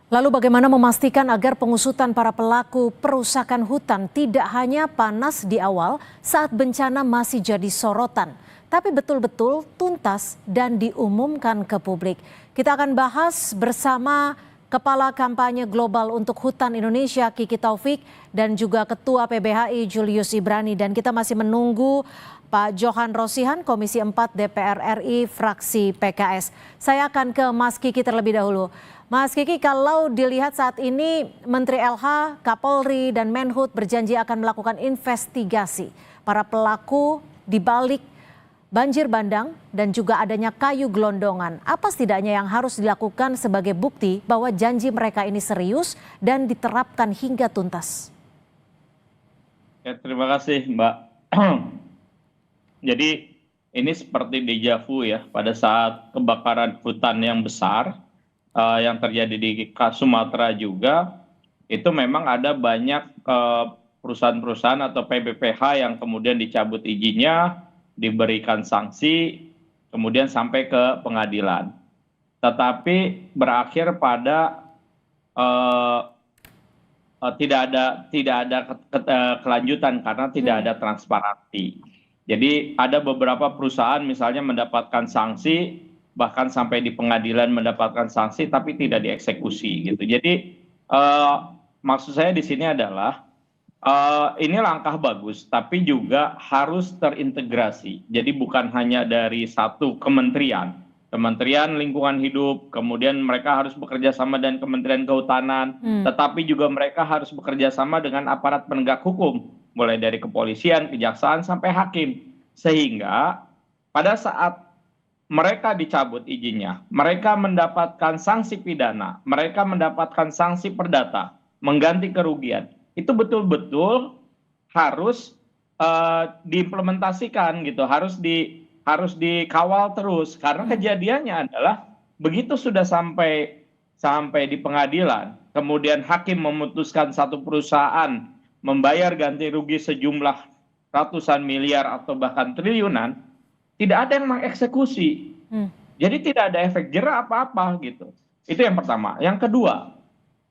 Lalu bagaimana memastikan agar pengusutan para pelaku perusakan hutan tidak hanya panas di awal saat bencana masih jadi sorotan, tapi betul-betul tuntas dan diumumkan ke publik. Kita akan bahas bersama Kepala Kampanye Global untuk Hutan Indonesia Kiki Taufik dan juga Ketua PBHI Julius Ibrani, dan kita masih menunggu Pak Johan Rosihan, Komisi 4 DPR RI fraksi PKS. Saya akan ke Mas Kiki terlebih dahulu. Mas Kiki, kalau dilihat saat ini Menteri LH, Kapolri, dan Menhub berjanji akan melakukan investigasi para pelaku di balik banjir bandang dan juga adanya kayu gelondongan. Apa setidaknya yang harus dilakukan sebagai bukti bahwa janji mereka ini serius dan diterapkan hingga tuntas? Ya, terima kasih, Mbak. Jadi ini seperti deja vu ya, pada saat kebakaran hutan yang besar yang terjadi di Sumatera juga, itu memang ada banyak perusahaan-perusahaan atau PBPH yang kemudian dicabut izinnya, diberikan sanksi, kemudian sampai ke pengadilan. Tetapi berakhir pada tidak ada kelanjutan karena tidak ada transparansi. Jadi ada beberapa perusahaan misalnya mendapatkan sanksi, bahkan sampai di pengadilan mendapatkan sanksi tapi tidak dieksekusi gitu. Jadi maksud saya di sini adalah ini langkah bagus tapi juga harus terintegrasi. Jadi bukan hanya dari satu Kementerian Lingkungan Hidup, kemudian mereka harus bekerja sama dengan Kementerian Kehutanan, tetapi juga mereka harus bekerja sama dengan aparat penegak hukum, mulai dari kepolisian, kejaksaan sampai hakim, sehingga pada saat mereka dicabut izinnya, mereka mendapatkan sanksi pidana, mereka mendapatkan sanksi perdata, mengganti kerugian. Itu betul-betul harus diimplementasikan gitu, harus dikawal terus. Karena kejadiannya adalah begitu sudah sampai di pengadilan, kemudian hakim memutuskan satu perusahaan membayar ganti rugi sejumlah ratusan miliar atau bahkan triliunan, tidak ada yang mengeksekusi. Jadi tidak ada efek jera apa-apa gitu. Itu yang pertama. Yang kedua,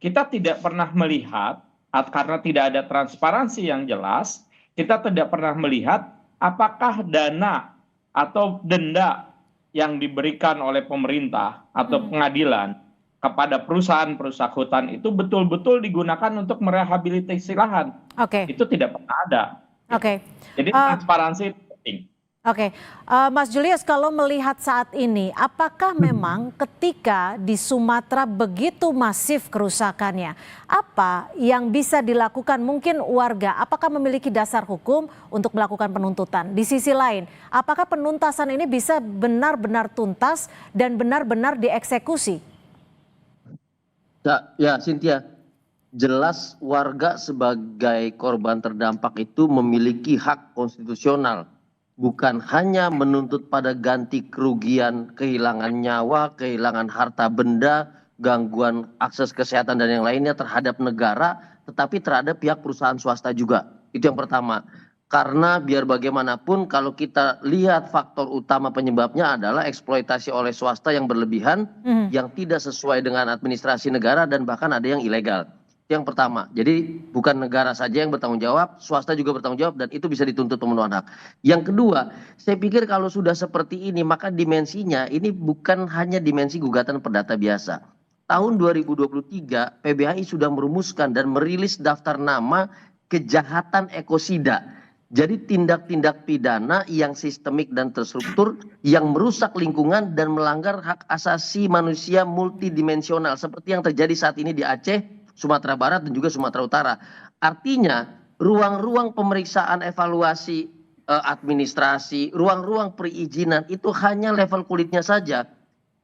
kita tidak pernah melihat, karena tidak ada transparansi yang jelas, kita tidak pernah melihat apakah dana atau denda yang diberikan oleh pemerintah atau pengadilan kepada perusahaan-perusahaan hutan itu betul-betul digunakan untuk merehabilitasi lahan. Itu tidak pernah ada. Jadi transparansi itu penting. Mas Julius, kalau melihat saat ini, apakah memang ketika di Sumatera begitu masif kerusakannya, apa yang bisa dilakukan mungkin warga? Apakah memiliki dasar hukum untuk melakukan penuntutan? Di sisi lain, apakah penuntasan ini bisa benar-benar tuntas dan benar-benar dieksekusi? Ya, Cynthia, jelas warga sebagai korban terdampak itu memiliki hak konstitusional. Bukan hanya menuntut pada ganti kerugian, kehilangan nyawa, kehilangan harta benda, gangguan akses kesehatan dan yang lainnya terhadap negara, tetapi terhadap pihak perusahaan swasta juga. Itu yang pertama. Karena biar bagaimanapun kalau kita lihat faktor utama penyebabnya adalah eksploitasi oleh swasta yang berlebihan, yang tidak sesuai dengan administrasi negara dan bahkan ada yang ilegal. Yang pertama, jadi bukan negara saja yang bertanggung jawab, swasta juga bertanggung jawab dan itu bisa dituntut pemenuhan hak. Yang kedua, saya pikir kalau sudah seperti ini maka dimensinya ini bukan hanya dimensi gugatan perdata biasa. Tahun 2023 PBHI sudah merumuskan dan merilis daftar nama kejahatan ekosida. Jadi tindak-tindak pidana yang sistemik dan terstruktur yang merusak lingkungan dan melanggar hak asasi manusia multidimensional seperti yang terjadi saat ini di Aceh, Sumatera Barat dan juga Sumatera Utara. Artinya ruang-ruang pemeriksaan evaluasi administrasi, ruang-ruang perizinan itu hanya level kulitnya saja.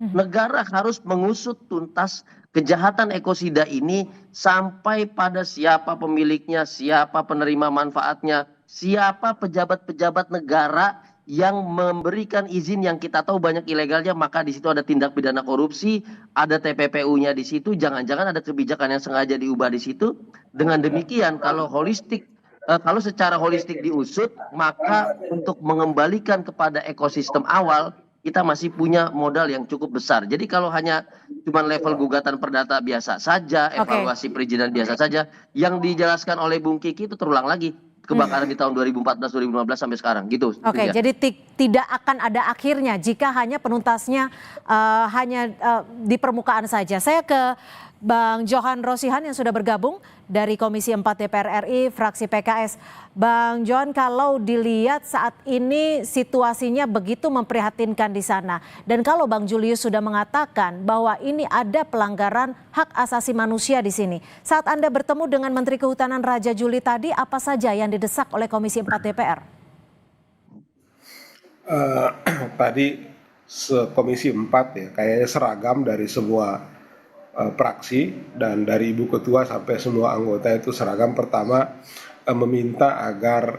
Negara harus mengusut tuntas kejahatan ekosida ini sampai pada siapa pemiliknya, siapa penerima manfaatnya, siapa pejabat-pejabat negara yang memberikan izin yang kita tahu banyak ilegalnya, maka di situ ada tindak pidana korupsi, ada TPPU-nya di situ, jangan-jangan ada kebijakan yang sengaja diubah di situ. Dengan demikian kalau secara holistik diusut, maka untuk mengembalikan kepada ekosistem awal kita masih punya modal yang cukup besar. Jadi kalau hanya cuma level gugatan perdata biasa saja, evaluasi perizinan biasa saja, yang dijelaskan oleh Bung Kiki itu terulang lagi kebakaran di tahun 2014, 2015 sampai sekarang gitu. Oke, jadi tidak akan ada akhirnya jika hanya penuntasnya hanya di permukaan saja. Saya ke Bang Johan Rosihan yang sudah bergabung dari Komisi 4 DPR RI, fraksi PKS. Bang Johan, kalau dilihat saat ini situasinya begitu memprihatinkan di sana. Dan kalau Bang Julius sudah mengatakan bahwa ini ada pelanggaran hak asasi manusia di sini. Saat Anda bertemu dengan Menteri Kehutanan Raja Juli tadi, apa saja yang didesak oleh Komisi 4 DPR? Tadi Komisi 4 ya, kayaknya seragam dari semua praksi dan dari Ibu Ketua sampai semua anggota itu seragam. Pertama, meminta agar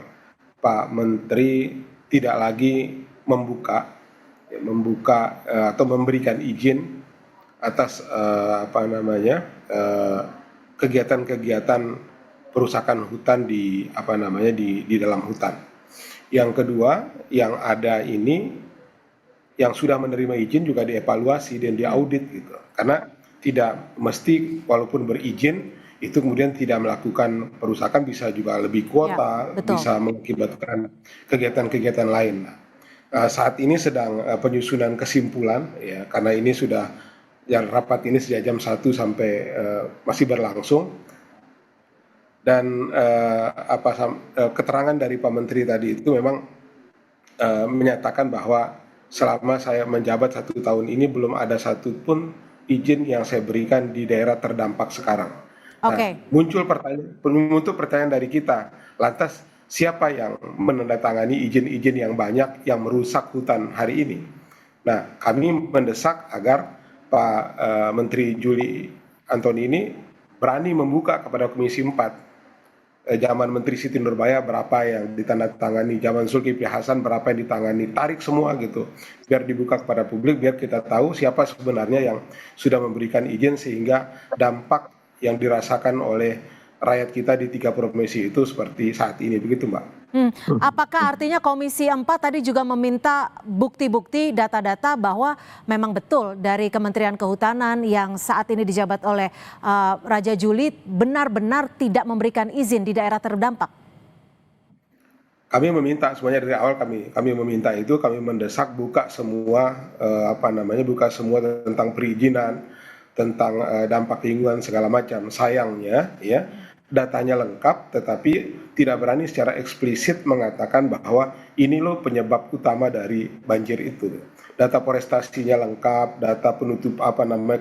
Pak Menteri tidak lagi membuka atau memberikan izin atas kegiatan-kegiatan perusakan hutan di dalam hutan. Yang kedua, yang ada ini yang sudah menerima izin juga dievaluasi dan diaudit gitu. Karena tidak mesti walaupun berizin itu kemudian tidak melakukan perusakan, bisa juga lebih kuota, bisa mengakibatkan kegiatan-kegiatan lain. Saat ini sedang penyusunan kesimpulan ya, karena ini sudah yang rapat ini sejak jam 1 sampai masih berlangsung. Dan keterangan dari Pak Menteri tadi itu memang menyatakan bahwa selama saya menjabat 1 tahun ini belum ada satupun izin yang saya berikan di daerah terdampak sekarang. Nah, muncul pertanyaan dari kita, lantas siapa yang menandatangani izin-izin yang banyak yang merusak hutan hari ini? Nah, kami mendesak agar Pak Menteri Juli Antoni ini berani membuka kepada Komisi 4. Zaman Menteri Siti Nurbaya berapa yang ditandatangani, zaman Zulkifli Hasan berapa yang ditangani, tarik semua gitu, biar dibuka kepada publik, biar kita tahu siapa sebenarnya yang sudah memberikan izin sehingga dampak yang dirasakan oleh rakyat kita di 3 provinsi itu seperti saat ini, begitu Mbak. Apakah artinya Komisi 4 tadi juga meminta bukti-bukti, data-data bahwa memang betul dari Kementerian Kehutanan yang saat ini dijabat oleh Raja Juli benar-benar tidak memberikan izin di daerah terdampak? Kami meminta semuanya dari awal, kami meminta itu, kami mendesak buka semua buka semua tentang perizinan, tentang dampak lingkungan segala macam. Sayangnya ya, datanya lengkap tetapi tidak berani secara eksplisit mengatakan bahwa ini loh penyebab utama dari banjir itu. Data forestasinya lengkap, data penutup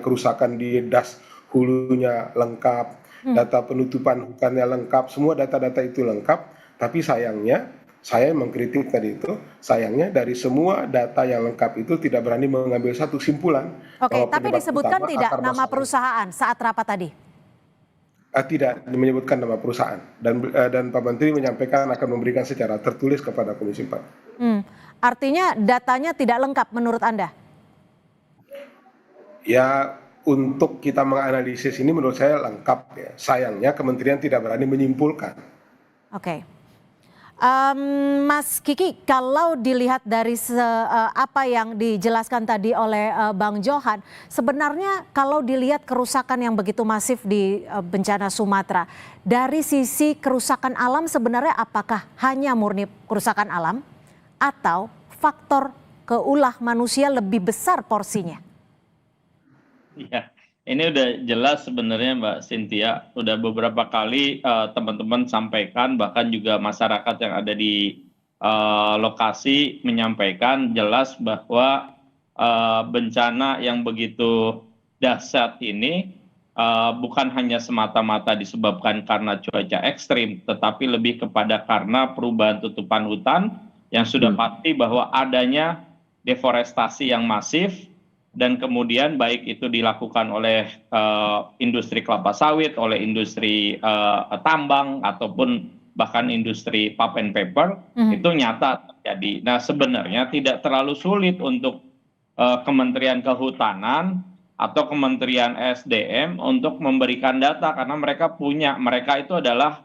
kerusakan di das hulunya lengkap, data penutupan hutannya lengkap, semua data-data itu lengkap. Tapi sayangnya, saya mengkritik tadi itu, sayangnya dari semua data yang lengkap itu tidak berani mengambil satu simpulan. Oke, tapi disebutkan tidak nama perusahaan saat rapat tadi? Tidak menyebutkan nama perusahaan, dan Pak Menteri menyampaikan akan memberikan secara tertulis kepada Komisi 4. Artinya datanya tidak lengkap menurut Anda? Ya, untuk kita menganalisis ini menurut saya lengkap ya. Sayangnya kementerian tidak berani menyimpulkan. Oke. Mas Kiki, kalau dilihat dari apa yang dijelaskan tadi oleh Bang Johan, sebenarnya kalau dilihat kerusakan yang begitu masif di bencana Sumatera, dari sisi kerusakan alam sebenarnya apakah hanya murni kerusakan alam atau faktor keulah manusia lebih besar porsinya? Iya. Ini udah jelas sebenarnya Mbak Cynthia, udah beberapa kali teman-teman sampaikan, bahkan juga masyarakat yang ada di lokasi menyampaikan jelas bahwa bencana yang begitu dahsyat ini bukan hanya semata-mata disebabkan karena cuaca ekstrim, tetapi lebih kepada karena perubahan tutupan hutan yang sudah pasti bahwa adanya deforestasi yang masif. Dan kemudian baik itu dilakukan oleh industri kelapa sawit, oleh industri tambang, ataupun bahkan industri pulp and paper, itu nyata terjadi. Nah sebenarnya tidak terlalu sulit untuk Kementerian Kehutanan atau Kementerian SDM untuk memberikan data, karena mereka itu adalah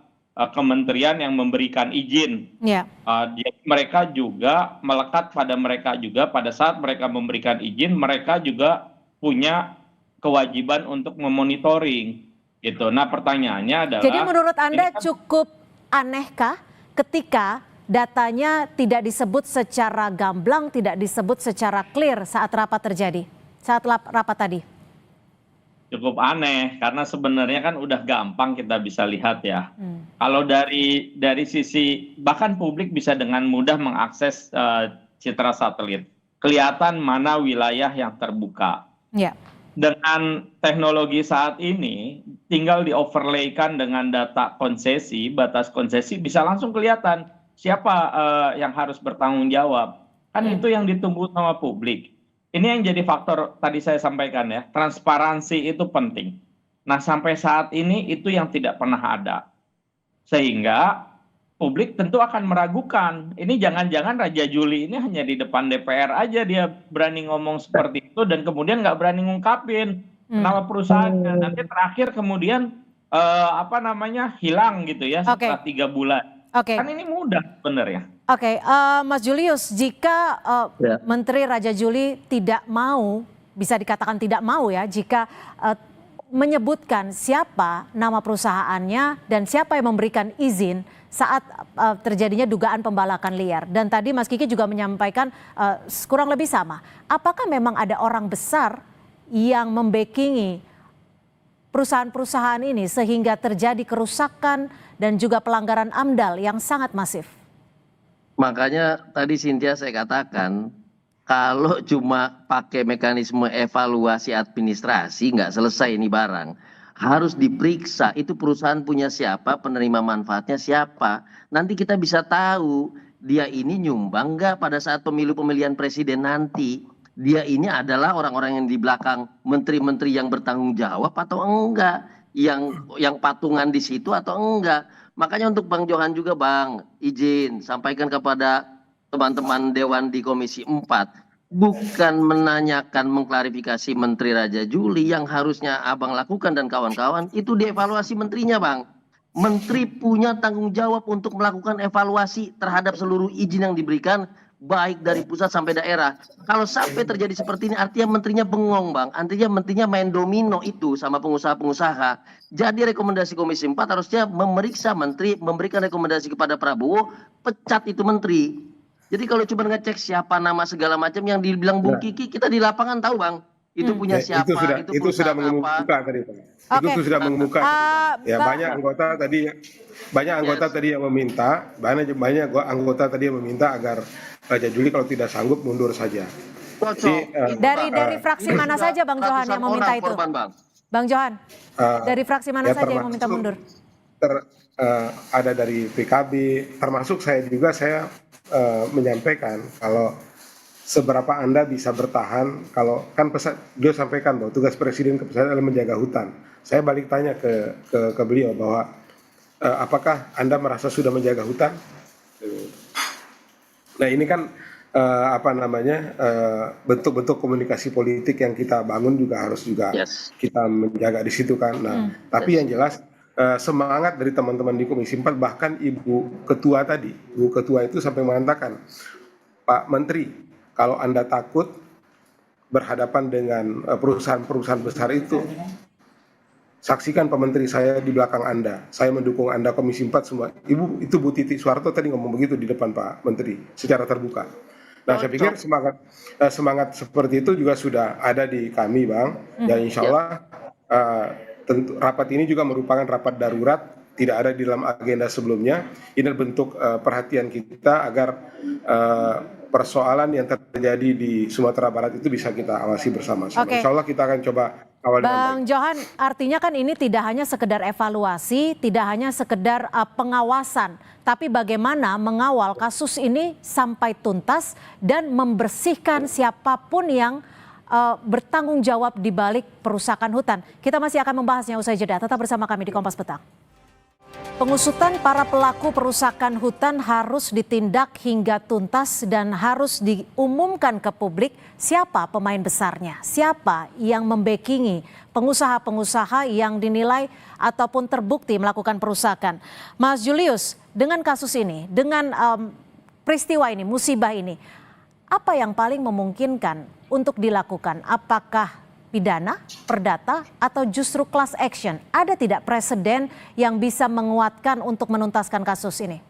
kementerian yang memberikan izin. Ya. Jadi mereka juga melekat pada mereka juga pada saat mereka memberikan izin, mereka juga punya kewajiban untuk memonitoring gitu. Nah, pertanyaannya adalah, Jadi menurut Anda ini kan cukup anehkah ketika datanya tidak disebut secara gamblang, tidak disebut secara clear saat rapat terjadi, saat rapat tadi? cukup aneh karena sebenarnya kan udah gampang kita bisa lihat ya. Kalau dari sisi bahkan publik bisa dengan mudah mengakses citra satelit. Kelihatan mana wilayah yang terbuka. Ya. Dengan teknologi saat ini tinggal di-overlaykan dengan data konsesi, batas konsesi bisa langsung kelihatan siapa yang harus bertanggung jawab. Kan itu yang ditunggu sama publik. Ini yang jadi faktor tadi saya sampaikan ya, transparansi itu penting. Nah, sampai saat ini itu yang tidak pernah ada. Sehingga publik tentu akan meragukan. Ini jangan-jangan Raja Juli ini hanya di depan DPR aja dia berani ngomong seperti itu dan kemudian nggak berani ngungkapin nama perusahaannya. Nanti terakhir kemudian hilang gitu ya setelah 3 bulan. Kan ini mudah sebenarnya. Oke, Mas Julius, jika Menteri Raja Juli tidak mau, bisa dikatakan tidak mau ya, jika menyebutkan siapa nama perusahaannya dan siapa yang memberikan izin saat terjadinya dugaan pembalakan liar. Dan tadi Mas Kiki juga menyampaikan kurang lebih sama. Apakah memang ada orang besar yang membackingi perusahaan-perusahaan ini sehingga terjadi kerusakan dan juga pelanggaran AMDAL yang sangat masif? Makanya tadi Cynthia saya katakan, kalau cuma pakai mekanisme evaluasi administrasi nggak selesai ini barang. Harus diperiksa itu perusahaan punya siapa, penerima manfaatnya siapa. Nanti kita bisa tahu dia ini nyumbang nggak pada saat pemilihan presiden nanti. Dia ini adalah orang-orang yang di belakang menteri-menteri yang bertanggung jawab atau enggak. Yang patungan di situ atau enggak. Makanya untuk Bang Johan juga Bang, izin sampaikan kepada teman-teman Dewan di Komisi 4. Bukan menanyakan mengklarifikasi Menteri Raja Juli yang harusnya Abang lakukan dan kawan-kawan. Itu dievaluasi menterinya Bang. Menteri punya tanggung jawab untuk melakukan evaluasi terhadap seluruh izin yang diberikan. Baik dari pusat sampai daerah. Kalau sampai terjadi seperti ini artinya menterinya bengong Bang. Artinya menterinya main domino itu sama pengusaha-pengusaha. Jadi rekomendasi Komisi 4 harusnya memeriksa menteri, memberikan rekomendasi kepada Prabowo, pecat itu menteri. Jadi kalau cuma ngecek siapa nama segala macam yang dibilang Bung Kiki, kita di lapangan tahu Bang. Itu punya siapa, itu sudah mengemuka tadi Pak. Itu sudah mengemuka. Ya banyak anggota tadi yang meminta, banyak anggota tadi yang meminta agar Raja Juli kalau tidak sanggup mundur saja. Dari fraksi mana saja Bang Johan yang meminta itu? Bang Johan, dari fraksi mana saja yang meminta mundur? Ada dari PKB, termasuk saya juga menyampaikan kalau seberapa Anda bisa bertahan, kalau kan dia sampaikan bahwa tugas Presiden adalah menjaga hutan. Saya balik tanya ke beliau bahwa apakah Anda merasa sudah menjaga hutan? Nah ini kan bentuk-bentuk komunikasi politik yang kita bangun juga harus kita menjaga di situ kan. Nah tapi yang jelas semangat dari teman-teman di Komisi 4 bahkan Ibu Ketua itu sampai mengatakan, Pak Menteri, kalau Anda takut berhadapan dengan perusahaan-perusahaan besar itu, saksikan Pak Menteri saya di belakang Anda. Saya mendukung Anda Komisi 4 semua. Ibu itu Bu Titi Soeharto tadi ngomong begitu di depan Pak Menteri secara terbuka. Nah saya pikir semangat seperti itu juga sudah ada di kami Bang. Dan insya Allah tentu rapat ini juga merupakan rapat darurat, tidak ada di dalam agenda sebelumnya. Ini bentuk perhatian kita agar persoalan yang terjadi di Sumatera Barat itu bisa kita awasi bersama-sama. Insya Allah kita akan coba awal dengan baik. Bang Johan, artinya kan ini tidak hanya sekedar evaluasi, tidak hanya sekedar pengawasan, tapi bagaimana mengawal kasus ini sampai tuntas dan membersihkan siapapun yang bertanggung jawab di balik perusakan hutan. Kita masih akan membahasnya usai jeda. Tetap bersama kami di Kompas Petang. Pengusutan para pelaku perusakan hutan harus ditindak hingga tuntas dan harus diumumkan ke publik siapa pemain besarnya, siapa yang membackingi pengusaha-pengusaha yang dinilai ataupun terbukti melakukan perusakan. Mas Julius, dengan kasus ini, dengan peristiwa ini, musibah ini, apa yang paling memungkinkan untuk dilakukan? Apakah pidana, perdata, atau justru class action? Ada tidak presiden yang bisa menguatkan untuk menuntaskan kasus ini?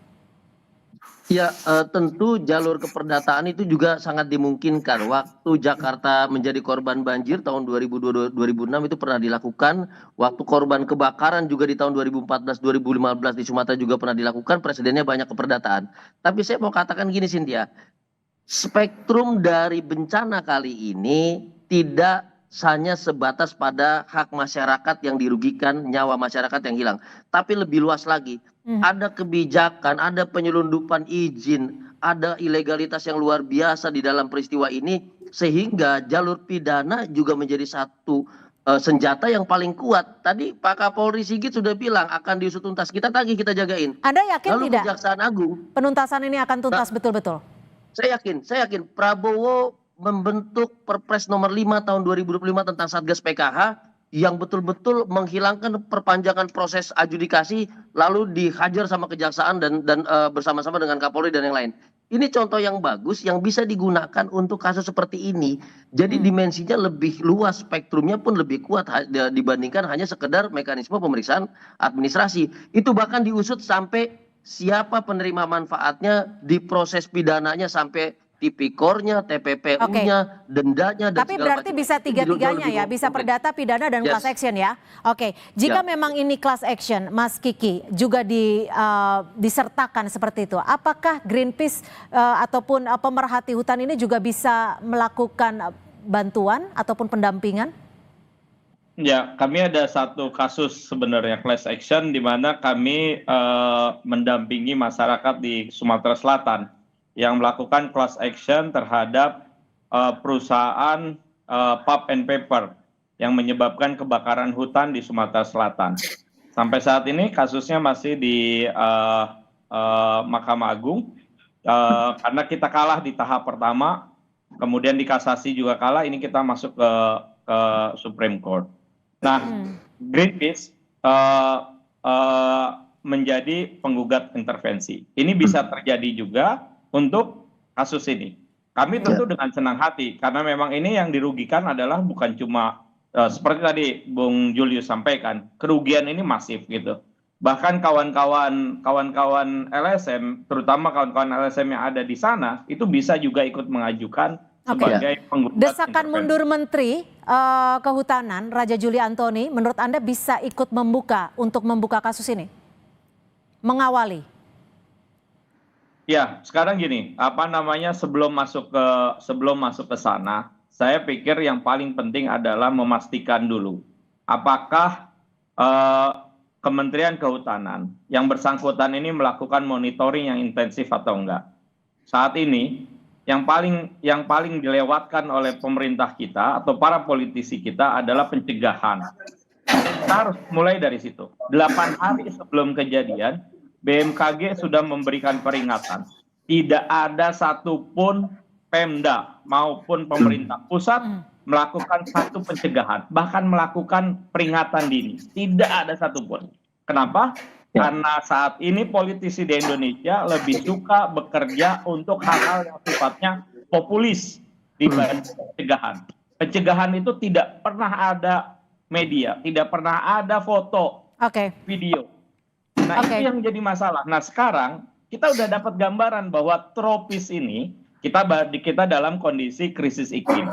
Ya, tentu jalur keperdataan itu juga sangat dimungkinkan. Waktu Jakarta menjadi korban banjir tahun 2002-2006 itu pernah dilakukan. Waktu korban kebakaran juga di tahun 2014-2015 di Sumatera juga pernah dilakukan. Presidennya banyak keperdataan. Tapi saya mau katakan gini, Cynthia. Spektrum dari bencana kali ini tidak hanya sebatas pada hak masyarakat yang dirugikan, nyawa masyarakat yang hilang, tapi lebih luas lagi. Ada kebijakan, ada penyelundupan izin, ada ilegalitas yang luar biasa di dalam peristiwa ini, sehingga jalur pidana juga menjadi satu senjata yang paling kuat. Tadi Pak Kapolri Sigit sudah bilang akan diusut tuntas. Kita tagih, kita jagain. Anda yakin Lalu tidak Kejaksaan Agung, penuntasan ini akan tuntas betul-betul? saya yakin Prabowo membentuk Perpres nomor 5 tahun 2025 tentang Satgas PKH yang betul-betul menghilangkan perpanjangan proses adjudikasi lalu dihajar sama kejaksaan dan bersama-sama dengan Kapolri dan yang lain. Ini contoh yang bagus yang bisa digunakan untuk kasus seperti ini. Jadi dimensinya lebih luas, spektrumnya pun lebih kuat dibandingkan hanya sekedar mekanisme pemeriksaan administrasi. Itu bahkan diusut sampai siapa penerima manfaatnya, di proses pidananya sampai tipikornya, TPPU-nya, dendanya, dan Tapi segala berarti macam. bisa tiga-tiganya ya, bisa perdata, pidana, dan class action ya. Oke, jika memang ini class action, Mas Kiki juga disertakan seperti itu, apakah Greenpeace ataupun pemerhati hutan ini juga bisa melakukan bantuan ataupun pendampingan? Ya, kami ada satu kasus sebenarnya class action di mana kami mendampingi masyarakat di Sumatera Selatan yang melakukan class action terhadap perusahaan pulp and paper yang menyebabkan kebakaran hutan di Sumatera Selatan. Sampai saat ini kasusnya masih di Mahkamah Agung karena kita kalah di tahap pertama, kemudian di kasasi juga kalah, ini kita masuk ke Supreme Court. Nah, Greenpeace menjadi penggugat intervensi. Ini bisa terjadi juga untuk kasus ini. Kami tentu dengan senang hati karena memang ini yang dirugikan adalah bukan cuma seperti tadi Bung Julius sampaikan, kerugian ini masif gitu. Bahkan kawan-kawan LSM, terutama kawan-kawan LSM yang ada di sana, itu bisa juga ikut mengajukan sebagai penggugat Desakan mundur Menteri Kehutanan Raja Juli Antoni, menurut Anda bisa ikut untuk membuka kasus ini? Mengawali? Ya, sekarang gini, sebelum masuk ke sana, saya pikir yang paling penting adalah memastikan dulu apakah Kementerian Kehutanan yang bersangkutan ini melakukan monitoring yang intensif atau enggak. Saat ini yang paling dilewatkan oleh pemerintah kita atau para politisi kita adalah pencegahan. Kita harus mulai dari situ. 8 hari sebelum kejadian, BMKG sudah memberikan peringatan. Tidak ada satupun Pemda maupun pemerintah pusat melakukan satu pencegahan, bahkan melakukan peringatan dini. Tidak ada satupun. Kenapa? Karena saat ini politisi di Indonesia lebih suka bekerja untuk hal-hal yang sifatnya populis dibanding pencegahan. Pencegahan itu tidak pernah ada media, tidak pernah ada foto, video. Nah, itu yang jadi masalah. Nah, sekarang kita udah dapat gambaran bahwa tropis ini kita dalam kondisi krisis iklim.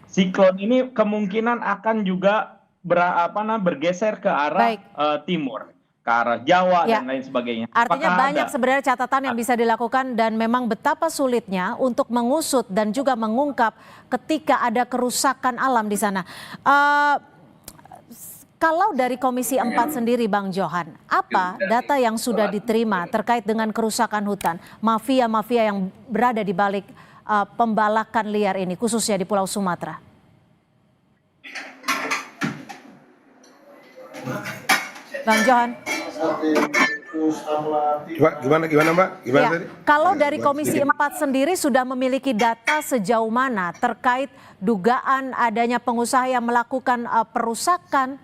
Siklon ini kemungkinan akan juga bergeser ke arah timur, ke arah Jawa dan lain sebagainya. Artinya banyak sebenarnya catatan yang bisa dilakukan dan memang betapa sulitnya untuk mengusut dan juga mengungkap ketika ada kerusakan alam di sana. Kalau dari Komisi 4 sendiri Bang Johan, apa data yang sudah diterima terkait dengan kerusakan hutan, mafia-mafia yang berada di balik pembalakan liar ini, khususnya di Pulau Sumatera? Bang Johan. Gimana Mbak? Gimana Ya, tadi? kalau dari Komisi 4 sendiri sudah memiliki data sejauh mana terkait dugaan adanya pengusaha yang melakukan perusakan?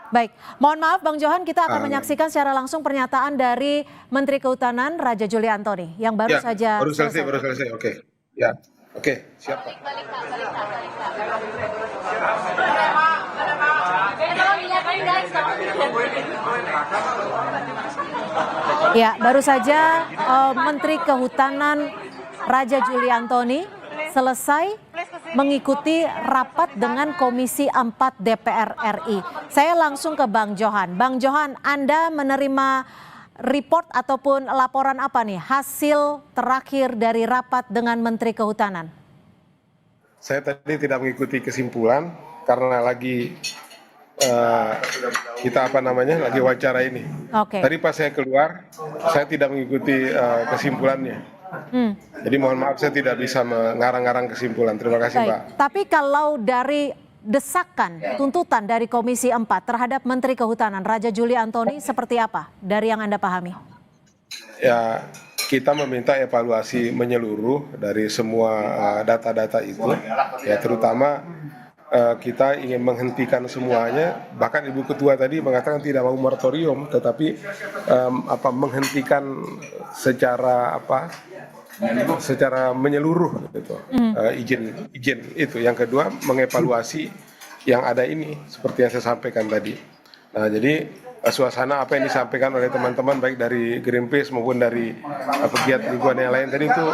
Baik, mohon maaf Bang Johan, kita akan menyaksikan secara langsung pernyataan dari Menteri Kehutanan Raja Juli Antoni yang baru saja baru selesai. Oke. Ya. Oke, siap Pak. Ya, baru saja Menteri Kehutanan Raja Juli Antoni selesai mengikuti rapat dengan Komisi 4 DPR RI. Saya langsung ke Bang Johan. Bang Johan, Anda menerima report ataupun laporan apa nih hasil terakhir dari rapat dengan Menteri Kehutanan? Saya tadi tidak mengikuti kesimpulan karena lagi kita lagi wawancara ini. Oke. Tadi pas saya keluar, saya tidak mengikuti kesimpulannya. Jadi mohon maaf saya tidak bisa mengarang-arang kesimpulan. Terima kasih Baik. Mbak. Tapi kalau dari desakan, tuntutan dari Komisi 4 terhadap Menteri Kehutanan Raja Juli Antoni seperti apa dari yang Anda pahami? Ya, kita meminta evaluasi menyeluruh dari semua data-data itu, ya terutama kita ingin menghentikan semuanya. Bahkan Ibu Ketua tadi mengatakan tidak mau moratorium, tetapi menghentikan secara menyeluruh gitu. Izin itu. Yang kedua, mengevaluasi yang ada ini seperti yang saya sampaikan tadi. Nah, jadi suasana apa yang disampaikan oleh teman-teman baik dari Greenpeace maupun dari pegiat lingkungan yang lain tadi itu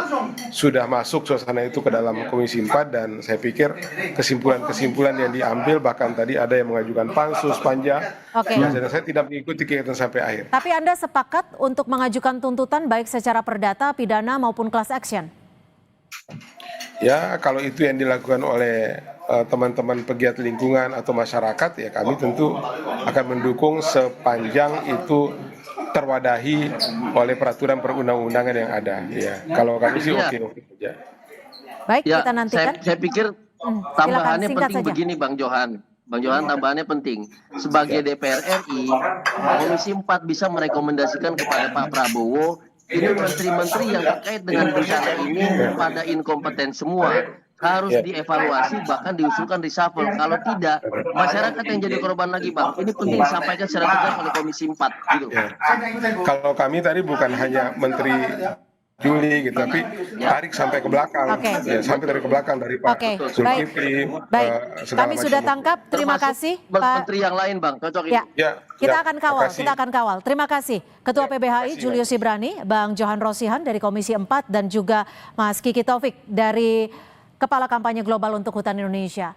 sudah masuk suasana itu ke dalam Komisi 4 dan saya pikir kesimpulan-kesimpulan yang diambil bahkan tadi ada yang mengajukan pansus panjang. Oke. Dan saya tidak mengikuti kegiatan sampai akhir. Tapi Anda sepakat untuk mengajukan tuntutan baik secara perdata, pidana maupun class action? Ya, kalau itu yang dilakukan oleh teman-teman pegiat lingkungan atau masyarakat, ya kami tentu akan mendukung sepanjang itu terwadahi oleh peraturan perundang-undangan yang ada. Ya, kalau kami sih oke saja. Baik, Ya, kita nantikan. saya pikir tambahannya penting begini Bang Johan. Bang Johan, tambahannya penting. Sebagai DPR RI, Komisi 4 bisa merekomendasikan kepada Pak Prabowo, ini menteri-menteri yang terkait dengan bencana ini pada inkompeten semua. Harus dievaluasi bahkan diusulkan reshuffle. Kalau tidak, masyarakat yang jadi korban lagi Bang. Ini penting disampaikan secara tegas oleh Komisi 4 gitu. Ya. Kalau kami tadi bukan hanya Menteri Juli gitu, tapi tarik sampai ke belakang, ya, sampai dari ke belakang dari Pak Zulkifli. Baik, kami sudah tangkap. Terima kasih Pak Menteri yang lain Bang, cocok ini. Ya, kita akan kawal. Terima kasih Ketua PBHI Julius Ibrani, Bang Johan Rosihan dari Komisi 4 dan juga Mas Kiki Taufik dari Kepala Kampanye Global untuk Hutan Indonesia.